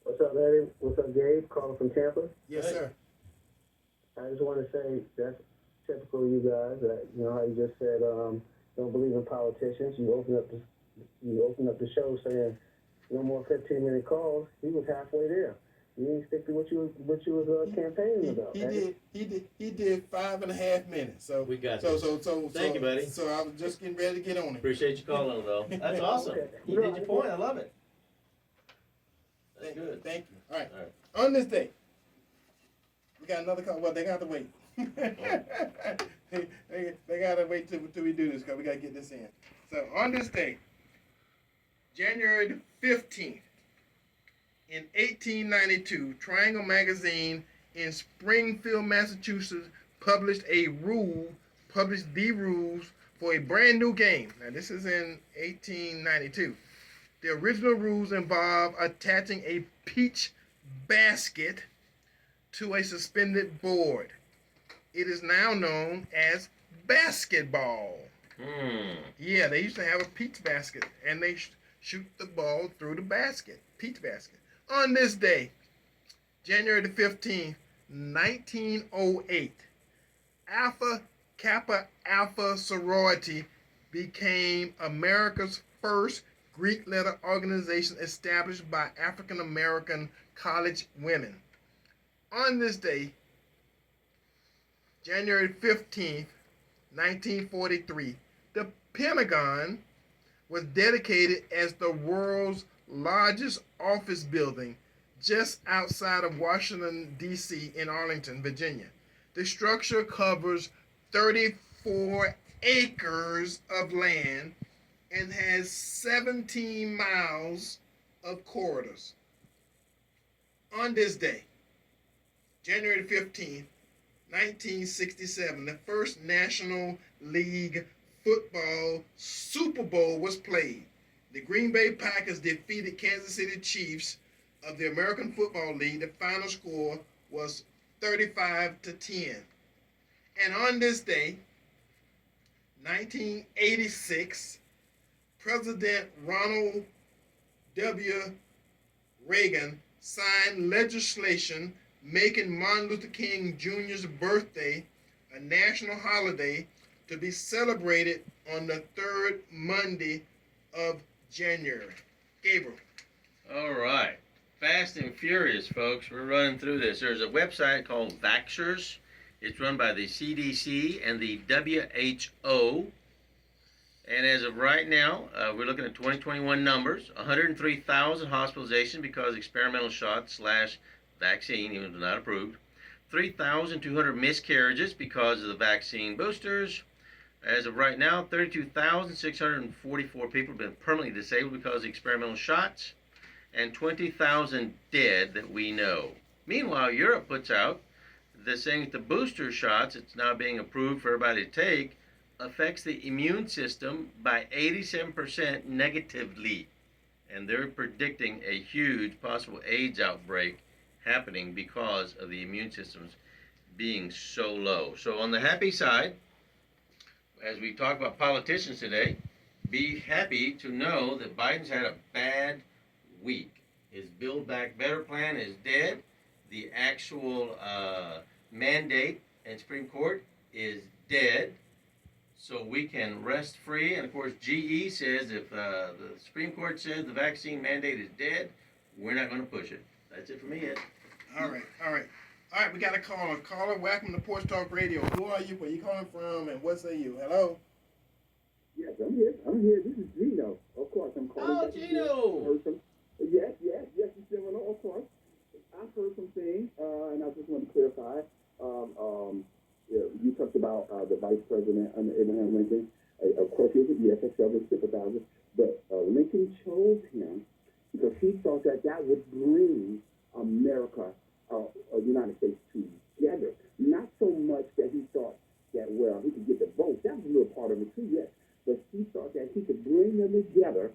Speaker 9: What's up, Eddie? What's up, Gabe? Calling from Tampa.
Speaker 3: Yes, sir.
Speaker 9: I just want to say that's typical of you guys. You know how you just said don't believe in politicians. You open up the show saying no more 15-minute calls. He was halfway there. You didn't stick to what you was campaigning about.
Speaker 3: He did 5.5 minutes. So
Speaker 4: We got
Speaker 3: so
Speaker 4: Thank you, buddy.
Speaker 3: So I was just getting ready to get on it.
Speaker 4: Appreciate you calling, though. That's awesome.
Speaker 9: Okay.
Speaker 4: You did your point. I love it. That's good.
Speaker 3: Thank you. All right.
Speaker 4: All right.
Speaker 3: On this day, we got another call. Well, they got to wait. they got to wait till we do this because we got to get this in. So on this day, January the 15th, in 1892, Triangle Magazine in Springfield, Massachusetts, published the rules for a brand new game. Now, this is in 1892. The original rules involve attaching a peach basket to a suspended board. It is now known as basketball. Yeah, they used to have a peach basket, and they shoot the ball through the basket, peach basket. On this day, January the 15th, 1908, Alpha Kappa Alpha sorority became America's first Greek letter organization established by African American college women. On this day, January 15th, 1943, the Pentagon was dedicated as the world's largest office building just outside of Washington, D.C. in Arlington, Virginia. The structure covers 34 acres of land and has 17 miles of corridors. On this day, January 15th, 1967, the first National League Football Super Bowl was played. The Green Bay Packers defeated Kansas City Chiefs of the American Football League. The final score was 35-10. And on this day, 1986, President Ronald W. Reagan signed legislation making Martin Luther King Jr.'s birthday a national holiday to be celebrated on the third Monday of January. Gabriel.
Speaker 4: All right. Fast and Furious, folks. We're running through this. There's a website called Vaxxers. It's run by the CDC and the WHO. And as of right now, we're looking at 2021 numbers. 103,000 hospitalizations because experimental shots / vaccine, even though not approved. 3,200 miscarriages because of the vaccine boosters. As of right now, 32,644 people have been permanently disabled because of experimental shots, and 20,000 dead that we know. Meanwhile, Europe puts out the saying that the booster shots, it's now being approved for everybody to take, affects the immune system by 87% negatively. And they're predicting a huge possible AIDS outbreak happening because of the immune systems being so low. So on the happy side, as we talk about politicians today, be happy to know that Biden's had a bad week. His Build Back Better plan is dead. The actual mandate in Supreme Court is dead. So we can rest free. And of course, GE says if the Supreme Court says the vaccine mandate is dead, we're not going to push it. That's it for me, Ed.
Speaker 3: All right, we got a caller. Caller, welcome to Porch Talk Radio. Who are you? Where you calling from? And what say you? Hello?
Speaker 8: Yes, I'm here. This is Gino. Of course, I'm calling.
Speaker 4: Oh, Gino!
Speaker 8: Yes, you still know, of course. I've heard some things, and I just want to clarify. You talked about the Vice President under Abraham Lincoln. Of course, he was a Southern sympathizer, but Lincoln chose him because he thought that would bring America, United States together. Not so much that he thought that, well, he could get the vote. That was a little part of it too, yes. But he thought that he could bring them together,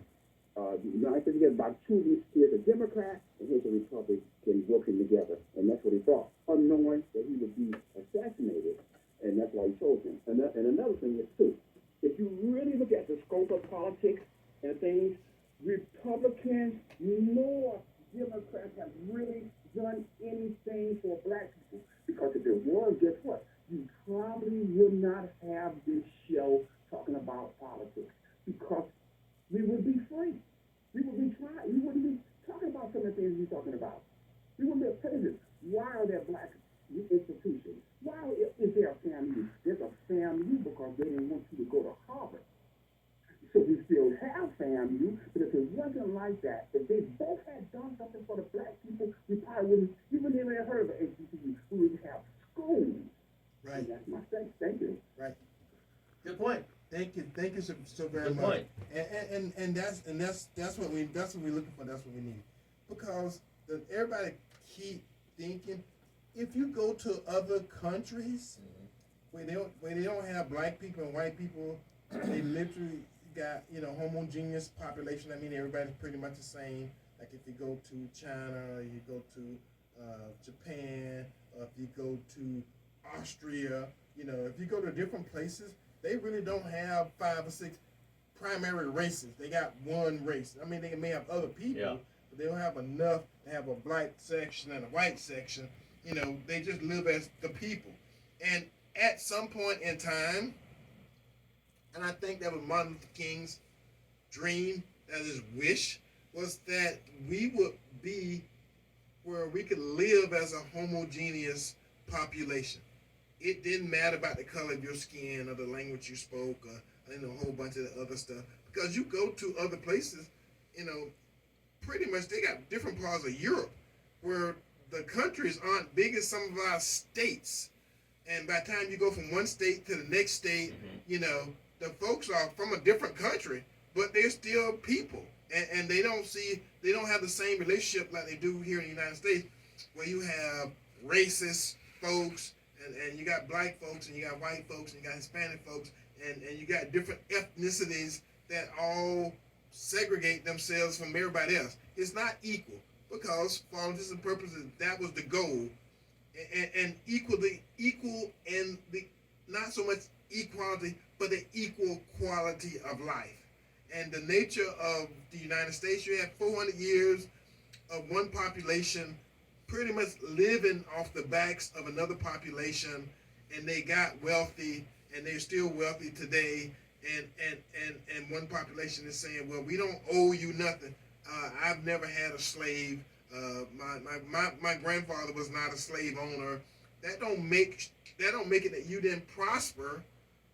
Speaker 8: the United States together by choosing here's a Democrat and here's a Republican working together. And that's what he thought, unknowing that he would be assassinated. And that's why he chose him. And another thing is, too, if you really look at the scope of politics and things, Republicans nor Democrats have really done anything for black people. Because if there was, guess what? You probably would not have this show talking about politics. Because we would be free. We would be trying. We wouldn't be talking about some of the things we're talking about. We wouldn't be offended. Why are there black institutions? Why is there a FAMU? There's a FAMU because they didn't want you to go to Harvard. So we still have FAMU, but if it wasn't like that, if they both had done something for the black people, we probably wouldn't even have heard of the HBCU. We would have schools.
Speaker 3: Right.
Speaker 8: And that's my thing. Thank you.
Speaker 3: Right.
Speaker 4: Good point.
Speaker 3: Thank you so very
Speaker 4: Good
Speaker 3: much.
Speaker 4: point.
Speaker 3: And that's what we're looking for. That's what we need, because everybody keep thinking if you go to other countries where they don't have black people and white people, they literally got homogeneous population. I mean, everybody's pretty much the same. Like if you go to China, or you go to Japan, or if you go to Austria, if you go to different places, they really don't have 5 or 6 primary races. They got one race. I mean, they may have other people, but they don't have enough to have a black section and a white section. They just live as the people. And at some point in time, and I think that was Martin Luther King's dream, that his wish, was that we would be where we could live as a homogeneous population. It didn't matter about the color of your skin or the language you spoke or a whole bunch of the other stuff. Because you go to other places, pretty much they got different parts of Europe where the countries aren't big as some of our states. And by the time you go from one state to the next state, the folks are from a different country, but they're still people. And they don't have the same relationship like they do here in the United States, where you have racist folks, and you got black folks, and you got white folks, and you got Hispanic folks, and you got different ethnicities that all segregate themselves from everybody else. It's not equal, because for all intents and purposes, that was the goal. And equal in the, not so much equality, but the equal quality of life. And the nature of the United States, you had 400 years of one population pretty much living off the backs of another population, and they got wealthy, and they're still wealthy today. And one population is saying, well, we don't owe you nothing. I've never had a slave. My grandfather was not a slave owner. That don't make it that you didn't prosper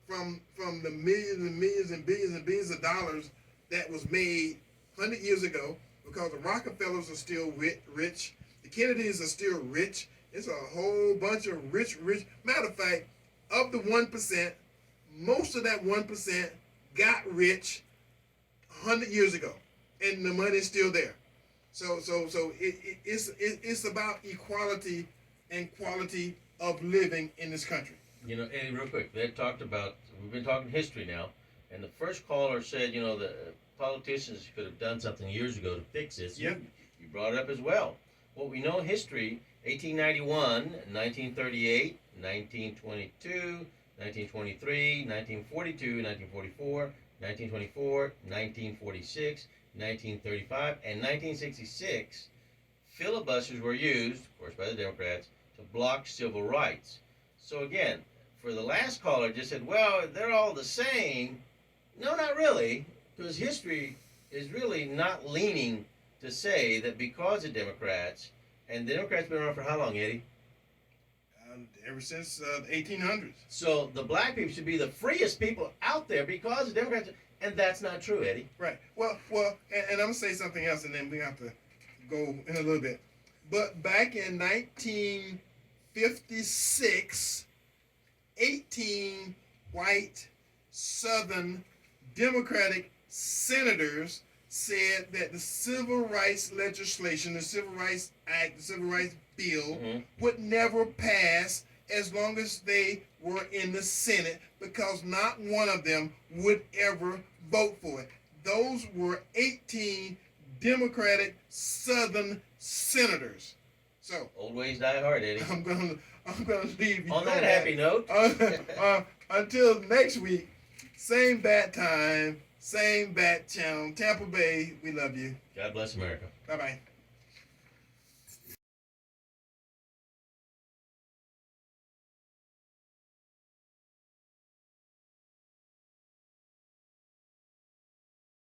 Speaker 3: from the millions and millions and billions of dollars that was made 100 years ago, because the Rockefellers are still rich. The Kennedys are still rich. It's a whole bunch of rich. Matter of fact, of the 1%, most of that 1% got rich 100 years ago, and the money's still there. So it's about equality and quality of living in this country.
Speaker 4: Eddie, real quick, we've been talking history now, and the first caller said, the politicians could have done something years ago to fix this.
Speaker 3: Yep.
Speaker 4: You brought it up as well. What we know in history, 1891, 1938, 1922, 1923, 1942, 1944, 1924, 1946, 1935, and 1966, filibusters were used, of course by the Democrats, to block civil rights. So again, for the last caller just said, well, they're all the same. No, not really, because history is really not leaning to say that because of Democrats, and the Democrats been around for how long, Eddie?
Speaker 3: Ever since the 1800s.
Speaker 4: So the black people should be the freest people out there because of Democrats, and that's not true, Eddie.
Speaker 3: Right. Well, and I'm going to say something else, and then we have to go in a little bit. But back in 1956, 18 white Southern Democratic senators said that the Civil Rights legislation, the Civil Rights Act, the Civil Rights Bill would never pass as long as they were in the Senate, because not one of them would ever vote for it. Those were 18 Democratic Southern senators. So
Speaker 4: old ways die hard, Eddie.
Speaker 3: I'm gonna leave you
Speaker 4: on that happy note.
Speaker 3: Until next week, same bat time, same bat channel. Tampa Bay, we love you.
Speaker 4: God bless America.
Speaker 3: Bye bye.